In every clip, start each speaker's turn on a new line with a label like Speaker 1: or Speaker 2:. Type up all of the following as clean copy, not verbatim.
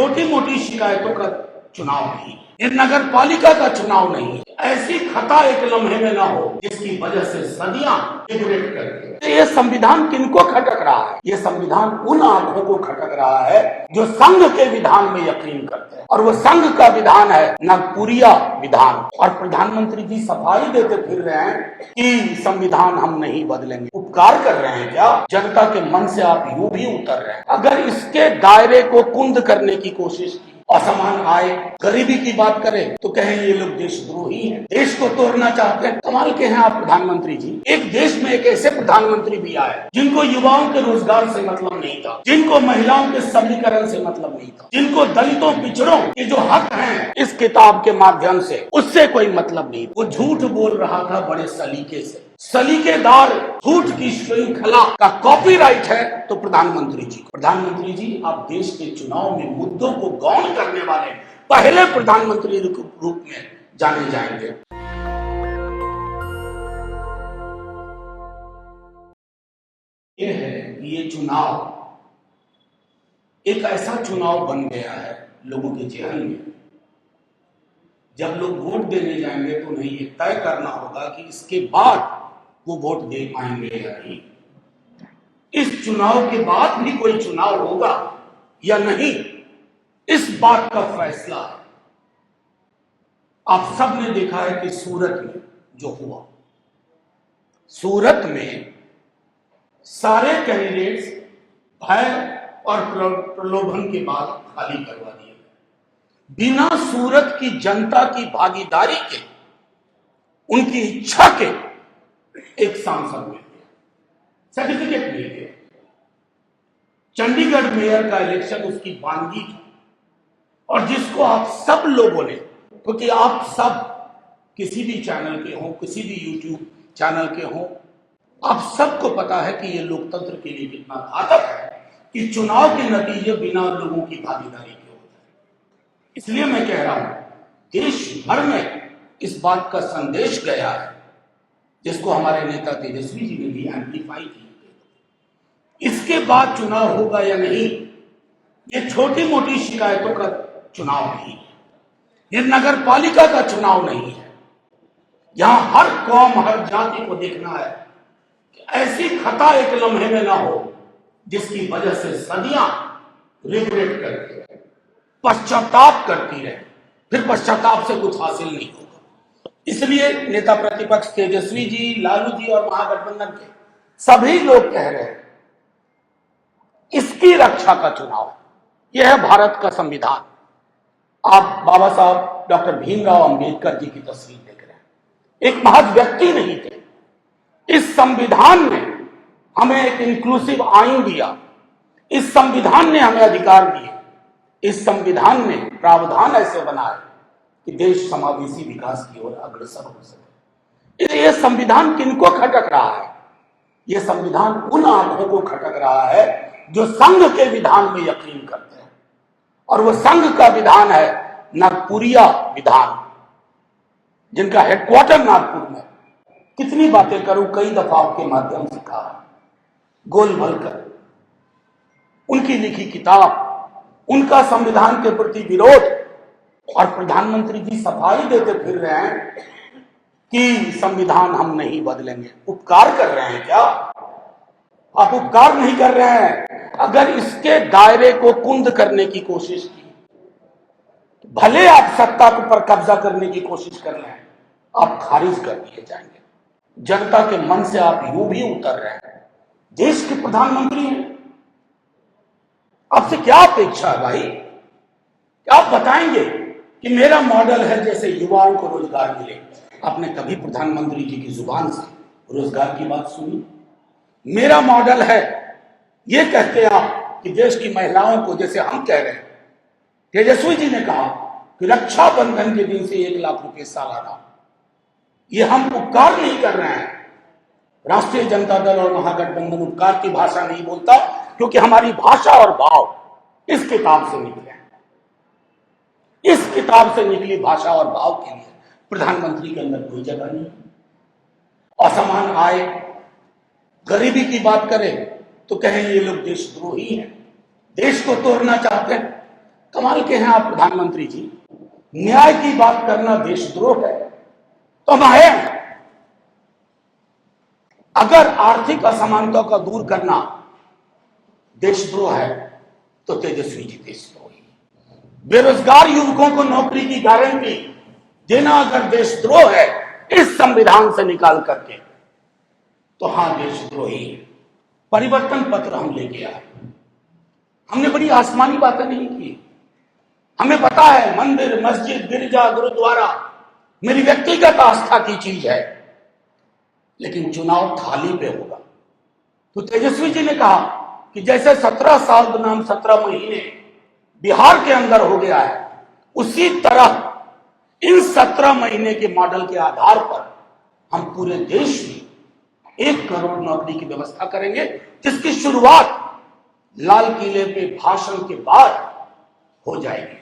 Speaker 1: छोटी मोटी शिकायतों का चुनाव नहीं, ये नगर पालिका का चुनाव नहीं। ऐसी खता एक लम्हे में ना हो जिसकी वजह से सदियां रिग्रेट करके। ये संविधान किनको खटक रहा है? ये संविधान उन आंखों को खटक रहा है जो संघ के विधान में यकीन करते हैं, और वो संघ का विधान है नागपुरिया विधान। और प्रधानमंत्री जी सफाई देते फिर रहे हैं कि संविधान हम नहीं बदलेंगे। उपकार कर रहे हैं क्या? जनता के मन से आप यूं भी उतर रहे हैं। अगर इसके दायरे को कुंद करने की कोशिश की, असमान आय, गरीबी की बात करें तो कहें ये लोग देशद्रोही हैं, देश को तोड़ना चाहते हैं। कमाल के हैं आप प्रधानमंत्री जी। एक देश में एक ऐसे प्रधानमंत्री भी आए जिनको युवाओं के रोजगार से मतलब नहीं था, जिनको महिलाओं के सबलीकरण से मतलब नहीं था, जिनको दलितों पिछड़ों के जो हक हैं इस किताब के माध्यम से उससे कोई मतलब नहीं। वो झूठ बोल रहा था बड़े सलीके से। सलीकेदार झूठ की श्रृंखला का कॉपीराइट है तो प्रधानमंत्री जी। प्रधानमंत्री जी, आप देश के चुनाव में मुद्दों को गौण करने वाले पहले प्रधानमंत्री रूप में जाने जाएंगे। ये है कि ये चुनाव एक ऐसा चुनाव बन गया है लोगों के जेहन में। जब लोग वोट देने जाएंगे तो उन्हें ये तय करना होगा कि इसके बाद वो वोट दे पाएंगे या नहीं। इस चुनाव के बाद भी कोई चुनाव होगा या नहीं, इस बात का फैसला है। आप सब ने देखा है कि सूरत में जो हुआ, सूरत में सारे कैंडिडेट्स भय और प्रलोभन के बाद खाली करवा दिए गए। बिना सूरत की जनता की भागीदारी के, उनकी इच्छा के एक सांसद मिल गया, सर्टिफिकेट मिल गया। चंडीगढ़ मेयर का इलेक्शन उसकी बानगी था, और जिसको आप सब लोगों ने, क्योंकि आप सब किसी भी चैनल के हो, किसी भी यूट्यूब चैनल के हो, आप सबको पता है कि ये लोकतंत्र के लिए कितना घातक है कि चुनाव के नतीजे बिना लोगों की भागीदारी के होते हैं। इसलिए मैं कह रहा हूं, देश भर में इस बात का संदेश गया है, जिसको हमारे नेता तेजस्वी जी ने भी एम्पलीफाई की। इसके बाद चुनाव होगा या नहीं, ये छोटी मोटी शिकायतों का चुनाव नहीं है, ये नगर पालिका का चुनाव नहीं है। यहां हर कौम, हर जाति को देखना है कि ऐसी खता एक लम्हे में ना हो जिसकी वजह से सदियां रिग्रेट करके पश्चाताप करती रहे, फिर पश्चाताप से कुछ हासिल नहीं होगा। इसलिए नेता प्रतिपक्ष तेजस्वी जी, लालू जी और महागठबंधन के सभी लोग कह रहे हैं इसकी रक्षा का चुनाव। यह है भारत का संविधान। आप बाबा साहब डॉक्टर भीमराव अंबेडकर जी की तस्वीर देख रहे हैं। एक महज व्यक्ति नहीं थे। इस संविधान ने हमें एक इंक्लूसिव आइन दिया, इस संविधान ने हमें अधिकार दिए, इस संविधान ने प्रावधान ऐसे बनाए कि देश समावेशी विकास की ओर अग्रसर हो सके। यह संविधान किनको खटक रहा है? यह संविधान उन आंखों को खटक रहा है जो संघ के विधान में यकीन करते हैं, और वह संघ का विधान है नागपुरिया विधान, जिनका हेडक्वार्टर नागपुर में। कितनी बातें करूं, कई दफा आपके माध्यम से कहा, गोल मलकर उनकी लिखी किताब, उनका संविधान के प्रति विरोध, और प्रधानमंत्री जी सफाई देते फिर रहे हैं कि संविधान हम नहीं बदलेंगे। उपकार कर रहे हैं क्या? आप उपकार नहीं कर रहे हैं। अगर इसके दायरे को कुंद करने की कोशिश की, भले आप सत्ता पर कब्जा करने की कोशिश कर रहे हैं, आप खारिज कर दिए जाएंगे। जनता के मन से आप यूं भी उतर रहे हैं। देश के प्रधानमंत्री हैं, आपसे क्या अपेक्षा है भाई? क्या आप बताएंगे कि मेरा मॉडल है जैसे युवाओं को रोजगार मिले? आपने कभी प्रधानमंत्री जी की जुबान से रोजगार की बात सुनी? मेरा मॉडल है, ये कहते आप कि देश की महिलाओं को, जैसे हम कह रहे हैं, तेजस्वी जी ने कहा कि रक्षाबंधन के दिन से 1 लाख रुपए सालाना, ये हम उपकार नहीं कर रहे हैं। राष्ट्रीय जनता दल और महागठबंधन उपकार की भाषा नहीं बोलता, क्योंकि हमारी भाषा और भाव इस किताब से निकले हैं। इस किताब से निकली भाषा और भाव के लिए प्रधानमंत्री के अंदर कोई जगह नहीं। असमान आय, गरीबी की बात करें तो कहें ये लोग देशद्रोही हैं, देश को तोड़ना चाहते हैं। कमाल के हैं आप प्रधानमंत्री जी। न्याय की बात करना देशद्रोह है तो हम है। अगर आर्थिक असमानता का दूर करना देशद्रोह है तो तेजस्वी जी देशद्रोही। बेरोजगार युवकों को नौकरी की गारंटी देना अगर देशद्रोह है इस संविधान से निकाल करके, तो हां देशद्रोही। परिवर्तन पत्र हम लेके आए। हमने बड़ी आसमानी बातें नहीं की। हमें पता है मंदिर, मस्जिद, गिरजा, गुरुद्वारा मेरी व्यक्तिगत आस्था की चीज है, लेकिन चुनाव थाली पे होगा। तो तेजस्वी जी ने कहा कि जैसे 17 साल बनाम 17 महीने बिहार के अंदर हो गया है, उसी तरह इन 17 महीने के मॉडल के आधार पर हम पूरे देश में 1 करोड़ नौकरी की व्यवस्था करेंगे, जिसकी शुरुआत लाल किले पे भाषण के बाद हो जाएगी।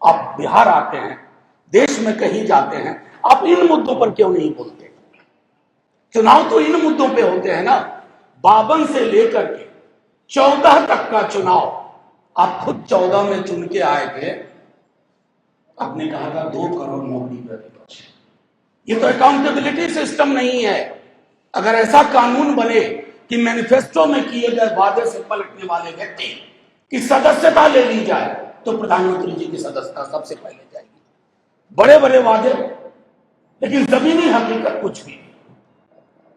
Speaker 1: आप बिहार आते हैं, देश में कहीं जाते हैं, आप इन मुद्दों पर क्यों नहीं बोलते? चुनाव तो इन मुद्दों पे होते हैं ना। 52 से लेकर के 14 तक का चुनाव आप खुद 14 में चुन के आए थे। आपने कहा था 2 करोड़ नौकरी प्रतिपक्ष। ये तो अकाउंटेबिलिटी सिस्टम नहीं है। अगर ऐसा कानून बने कि मैनिफेस्टो में किए गए वादे से पलटने वाले व्यक्ति की सदस्यता ले ली जाए, तो प्रधानमंत्री जी की सदस्यता सबसे पहले जाएगी। बड़े बड़े वादे, लेकिन जमीनी हकीकत कुछ भी नहीं।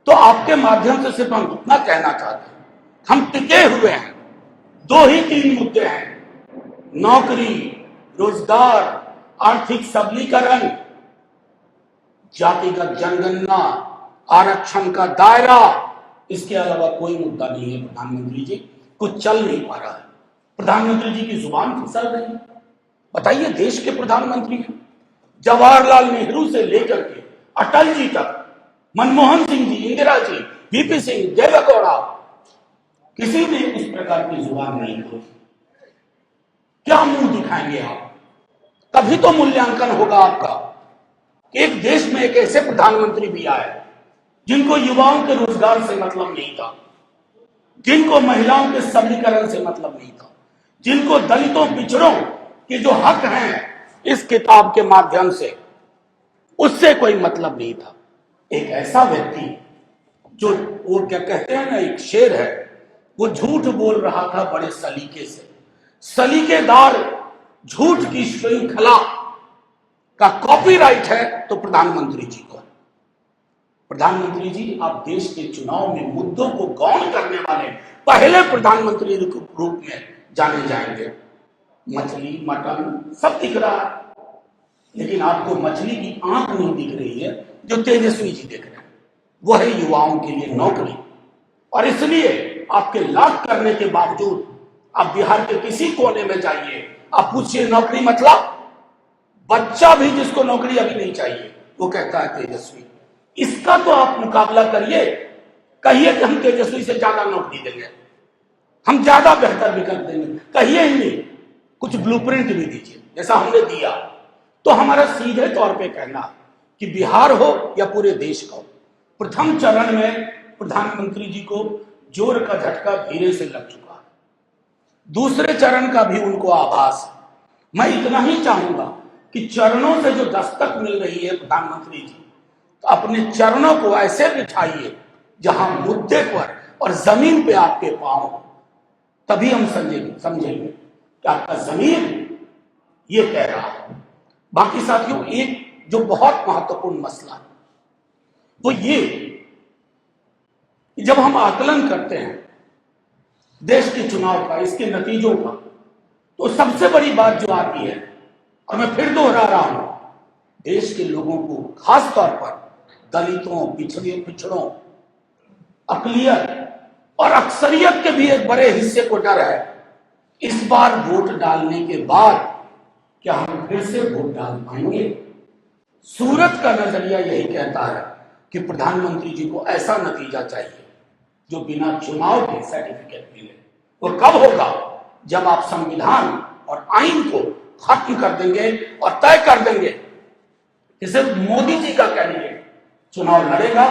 Speaker 1: तो आपके माध्यम से सिर्फ हम इतना कहना चाहते हैं, हम टिके हुए हैं। 2 ही 3 मुद्दे हैं: नौकरी, रोजगार, आर्थिक सबलीकरण, जातिगत जनगणना, आरक्षण का दायरा। इसके अलावा कोई मुद्दा नहीं है। प्रधानमंत्री जी कुछ चल नहीं पा रहा है। प्रधानमंत्री जी की जुबान फिसल रही है। बताइए, देश के प्रधानमंत्री हैं। जवाहरलाल नेहरू से लेकर के अटल जी तक, मनमोहन सिंह जी, इंदिरा जी, वीपी सिंह, देवेगौड़ा, किसी ने इस प्रकार की जुबान नहीं खोली। क्या मुंह दिखाएंगे आप? तभी तो मूल्यांकन होगा आपका कि एक देश में एक ऐसे प्रधानमंत्री भी आए जिनको युवाओं के रोजगार से मतलब नहीं था, जिनको महिलाओं के सबलीकरण से मतलब नहीं था, जिनको दलितों, पिछड़ों के जो हक हैं इस किताब के माध्यम से, उससे कोई मतलब नहीं था। एक ऐसा व्यक्ति जो, वो क्या कहते हैं ना, एक शेर है, वो झूठ बोल रहा था बड़े सलीके से। सलीकेदार झूठ की श्रृंखला का कॉपीराइट है तो प्रधानमंत्री जी को। प्रधानमंत्री जी, आप देश के चुनाव में मुद्दों को गौण करने वाले पहले प्रधानमंत्री रूप में जाने जाएंगे। मछली, मटन सब दिख रहा है, लेकिन आपको मछली की आंख नहीं दिख रही है जो तेजस्वी जी देख रहे हैं। वो है युवाओं के लिए नौकरी। और इसलिए आपके लाख करने के बावजूद आप बिहार के किसी कोने में जाइए, आप पूछिए नौकरी मतलब, बच्चा भी जिसको नौकरी अभी नहीं चाहिए वो कहता है तेजस्वी। इसका तो आप मुकाबला करिए, कहिए कि हम तेजस्वी से ज्यादा नौकरी देंगे, हम ज्यादा बेहतर विकल्प देंगे। कहिए ही नहीं, कुछ ब्लूप्रिंट भी दीजिए जैसा हमने दिया। तो हमारा सीधे तौर पे कहना कि बिहार हो या पूरे देश का हो, प्रथम चरण में प्रधानमंत्री जी को जोर का झटका धीरे से लग चुका है। दूसरे चरण का भी उनको आभास है। मैं इतना ही चाहूंगा कि चरणों से जो दस्तक मिल रही है प्रधानमंत्री जी, तो अपने चरणों को ऐसे बिठाइए जहां मुद्दे पर और जमीन पे आपके पांव हो, तभी हम समझेंगे कि आपका जमीन ये कह रहा है। बाकी साथियों, एक जो बहुत महत्वपूर्ण मसला है वो ये, जब हम आकलन करते हैं देश के चुनाव का, इसके नतीजों का, तो सबसे बड़ी बात जो आती है, और मैं फिर दोहरा रहा हूं, देश के लोगों को, खास तौर पर दलितों, पिछड़ों, अकलियत और अक्सरियत के भी एक बड़े हिस्से को डर है, इस बार वोट डालने के बाद क्या हम फिर से वोट डाल पाएंगे? सूरत का नजरिया यही कहता है कि प्रधानमंत्री जी को ऐसा नतीजा चाहिए जो बिना चुनाव के सर्टिफिकेट मिले। वो कब होगा? जब आप संविधान और आइन को खत्म कर देंगे और तय कर देंगे कि सिर्फ मोदी जी का कैंडिडेट चुनाव लड़ेगा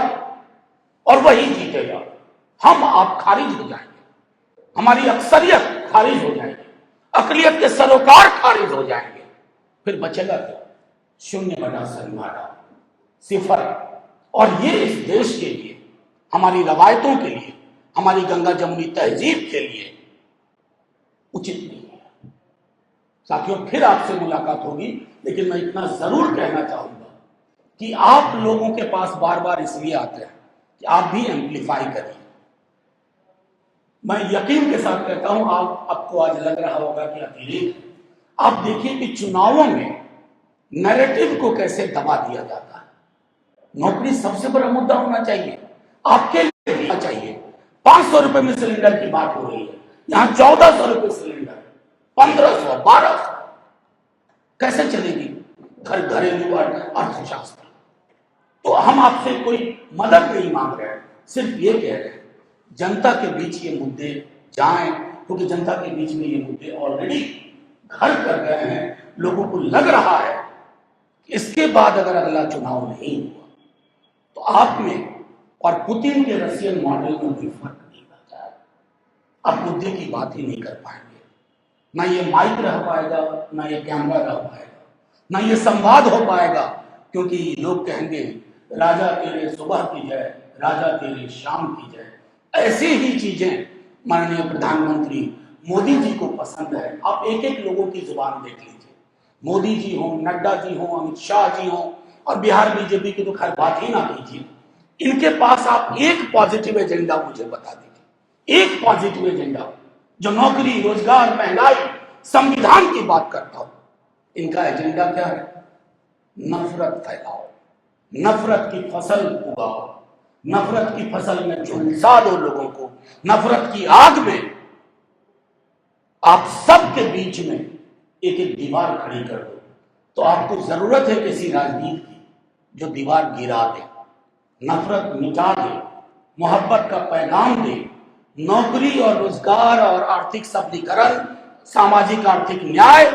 Speaker 1: और वही जीतेगा। हम आप खारिज हो जाएंगे, हमारी अक्सरियत खारिज हो जाएगी। अकलियत के सरोकार खारिज हो जाएंगे, फिर बचेगा क्या? 0/18 सिफर। और ये इस देश के लिए, हमारी रवायतों के लिए, हमारी गंगा जमुनी तहजीब के लिए उचित नहीं है। साथियों, फिर आपसे मुलाकात होगी, लेकिन मैं इतना जरूर कहना चाहूंगा कि आप लोगों के पास बार बार इसलिए आते हैं कि आप भी एम्पलीफाई करिए। मैं यकीन के साथ कहता हूं, आपको आज लग रहा होगा कि अतिरेक। आप देखिए कि चुनावों में नैरेटिव को कैसे दबा दिया जाता है। नौकरी सबसे बड़ा मुद्दा होना चाहिए, आपके लिए होना चाहिए। 500 रुपए में सिलेंडर की बात हो रही है, यहां 1400 रुपए सिलेंडर, 1500, 1200, कैसे चलेगी घरेलू अर्थशास्त्र? तो हम आपसे कोई मदद नहीं मांग रहे हैं, सिर्फ ये कह रहे हैं जनता के बीच ये मुद्दे जाएं, क्योंकि जनता के बीच में ये मुद्दे ऑलरेडी घर कर गए हैं। लोगों को लग रहा है कि इसके बाद अगर अगला चुनाव नहीं हुआ तो आप में और पुतिन के रशियन मॉडल में कोई फर्क नहीं रहता है। आप मुद्दे की बात ही नहीं कर पाएंगे, ना ये माइक रह पाएगा, ना ये कैमरा रह पाएगा, ना ये संवाद हो पाएगा, क्योंकि लोग कहेंगे राजा तेरे सुबह की जय, राजा तेरे शाम की जय। ऐसी ही चीजें माननीय प्रधानमंत्री मोदी जी को पसंद है। आप एक एक लोगों की जुबान देख लीजिए, मोदी जी हो, नड्डा जी हो, अमित शाह जी हो, और बिहार बीजेपी की तो खैर बात ही ना कीजिए। इनके पास आप एक पॉजिटिव एजेंडा मुझे बता दीजिए, एक पॉजिटिव एजेंडा जो नौकरी, रोजगार, महंगाई, संविधान की बात करता हो। इनका एजेंडा क्या है? नफरत फैलाओ, नफरत की फसल उगाओ, नफरत की फसल में झुलसा दो लोगों को, नफरत की आग में आप सबके बीच में एक एक दीवार खड़ी कर दो। तो आपको जरूरत है किसी राजनीति की जो दीवार गिरा दे, नफरत मिटा दे, मोहब्बत का पैगाम दे, नौकरी और रोजगार और आर्थिक सबलीकरण, सामाजिक आर्थिक न्याय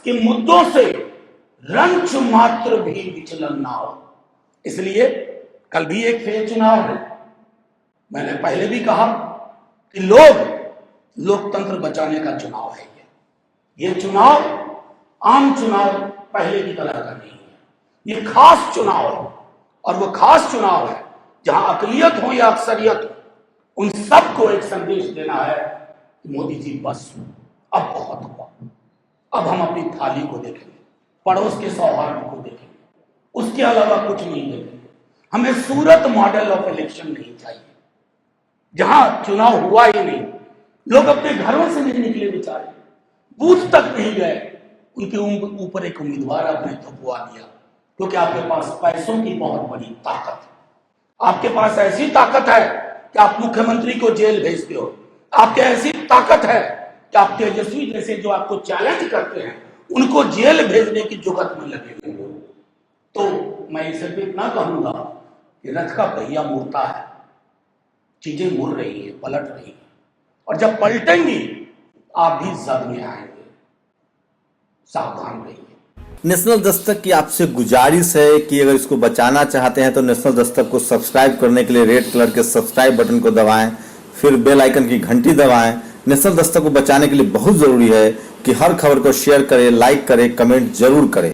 Speaker 1: के मुद्दों से रंच मात्र भी विचलन ना हो। इसलिए कल भी एक फेर चुनाव है। मैंने पहले भी कहा कि लोकतंत्र बचाने का चुनाव है। ये चुनाव आम चुनाव पहले की तरह का नहीं है, ये खास चुनाव है। और वो खास चुनाव है जहां अकलियत हो या अक्सरियत हो, उन सबको एक संदेश देना है कि मोदी जी बस अब बहुत हुआ, अब हम अपनी थाली को देखेंगे, पड़ोस के सौहार्द को देखेंगे, उसके अलावा कुछ नहीं देखेंगे। हमें सूरत मॉडल ऑफ इलेक्शन नहीं चाहिए जहां चुनाव हुआ ही नहीं, लोग अपने घरों से नहीं निकले, बेचारे बूथ तक नहीं गए, उनके ऊपर एक उम्मीदवार आपने थपवा दिया, क्योंकि आपके पास पैसों की बहुत बड़ी ताकत है। आपके पास ऐसी ताकत है कि आप मुख्यमंत्री को जेल भेजते हो, आपके ऐसी ताकत है कि आप तेजस्वी जैसे जो आपको चैलेंज करते हैं उनको जेल भेजने की जुगत में लगे हुए हो। तो मैं सिर्फ इतना कहूंगा कि रथ का पहिया मुड़ता है, चीजें मुड़ रही है, पलट रही है, और जब पलटेंगी आप भी जद में आएंगे। सावधान रहिए।
Speaker 2: नेशनल दस्तक की आपसे गुजारिश है कि अगर इसको बचाना चाहते हैं तो नेशनल दस्तक को सब्सक्राइब करने के लिए रेड कलर के सब्सक्राइब बटन को दबाएं, फिर बेल आइकन की घंटी दबाएं। नेशनल दस्तक को बचाने के लिए बहुत जरूरी है कि हर खबर को शेयर करें, लाइक करें, कमेंट जरूर करें।